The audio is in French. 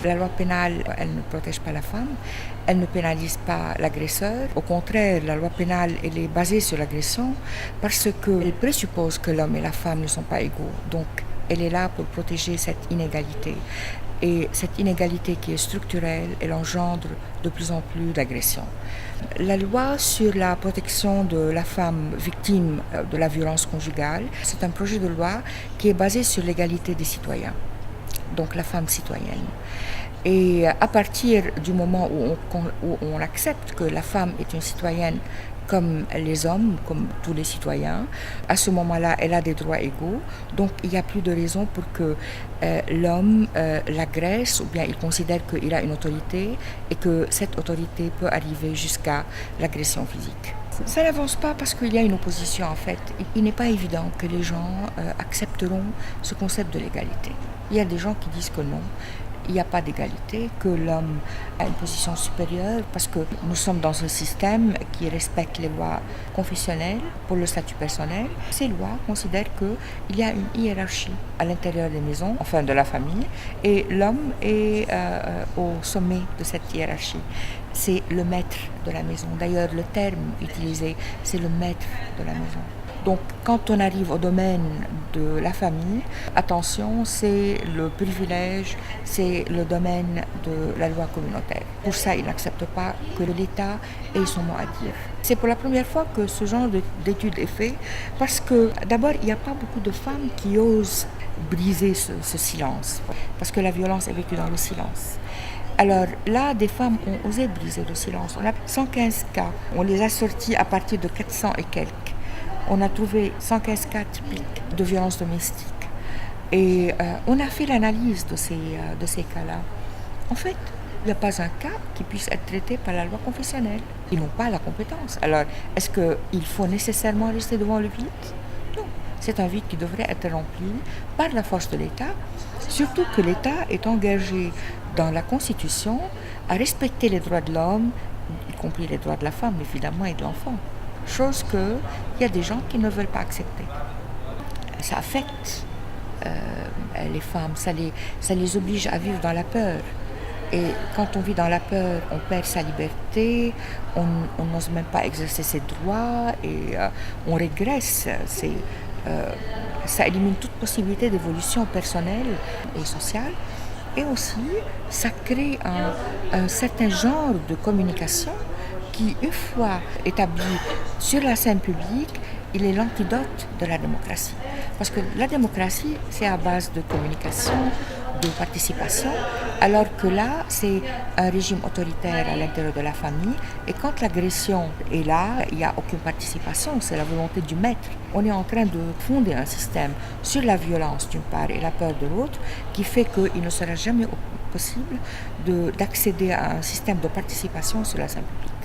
La loi pénale, elle ne protège pas la femme, elle ne pénalise pas l'agresseur. Au contraire, la loi pénale, elle est basée sur l'agression parce qu'elle présuppose que l'homme et la femme ne sont pas égaux. Donc, elle est là pour protéger cette inégalité. Et cette inégalité qui est structurelle, elle engendre de plus en plus d'agressions. La loi sur la protection de la femme victime de la violence conjugale, c'est un projet de loi qui est basé sur l'égalité des citoyens, donc la femme citoyenne. Et à partir du moment où on accepte que la femme est une citoyenne comme les hommes, comme tous les citoyens, à ce moment-là, elle a des droits égaux. Donc, il n'y a plus de raison pour que l'homme l'agresse ou bien il considère qu'il a une autorité et que cette autorité peut arriver jusqu'à l'agression physique. Ça n'avance pas parce qu'il y a une opposition en fait. Il n'est pas évident que les gens accepteront ce concept de l'égalité. Il y a des gens qui disent que non. Il n'y a pas d'égalité, que l'homme a une position supérieure parce que nous sommes dans un système qui respecte les lois confessionnelles pour le statut personnel. Ces lois considèrent qu'il y a une hiérarchie à l'intérieur des maisons, enfin de la famille, et l'homme est au sommet de cette hiérarchie. C'est le maître de la maison. D'ailleurs, le terme utilisé, c'est le maître de la maison. Donc, quand on arrive au domaine de la famille, attention, c'est le privilège, c'est le domaine de la loi communautaire. Pour ça, il n'accepte pas que l'État ait son mot à dire. C'est pour la première fois que ce genre d'étude est fait, parce que d'abord, il n'y a pas beaucoup de femmes qui osent briser ce silence, parce que la violence est vécue dans le silence. Alors là, des femmes ont osé briser le silence. On a 115 cas, on les a sortis à partir de 400 et quelques. On a trouvé 115 cas typiques de violences domestiques. Et on a fait l'analyse de ces cas-là. En fait, il n'y a pas un cas qui puisse être traité par la loi confessionnelle. Ils n'ont pas la compétence. Alors, est-ce qu'il faut nécessairement rester devant le vide ? Non. C'est un vide qui devrait être rempli par la force de l'État, surtout que l'État est engagé dans la Constitution à respecter les droits de l'homme, y compris les droits de la femme, évidemment, et de l'enfant. Chose qu'il y a des gens qui ne veulent pas accepter. Ça affecte les femmes, ça les oblige à vivre dans la peur. Et quand on vit dans la peur, on perd sa liberté, on n'ose même pas exercer ses droits et on régresse. Ça élimine toute possibilité d'évolution personnelle et sociale. Et aussi, ça crée un certain genre de communication qui, une fois établi sur la scène publique, il est l'antidote de la démocratie. Parce que la démocratie, c'est à base de communication, de participation, alors que là, c'est un régime autoritaire à l'intérieur de la famille. Et quand l'agression est là, il n'y a aucune participation, c'est la volonté du maître. On est en train de fonder un système sur la violence d'une part et la peur de l'autre, qui fait qu'il ne sera jamais possible d'accéder à un système de participation sur la scène publique.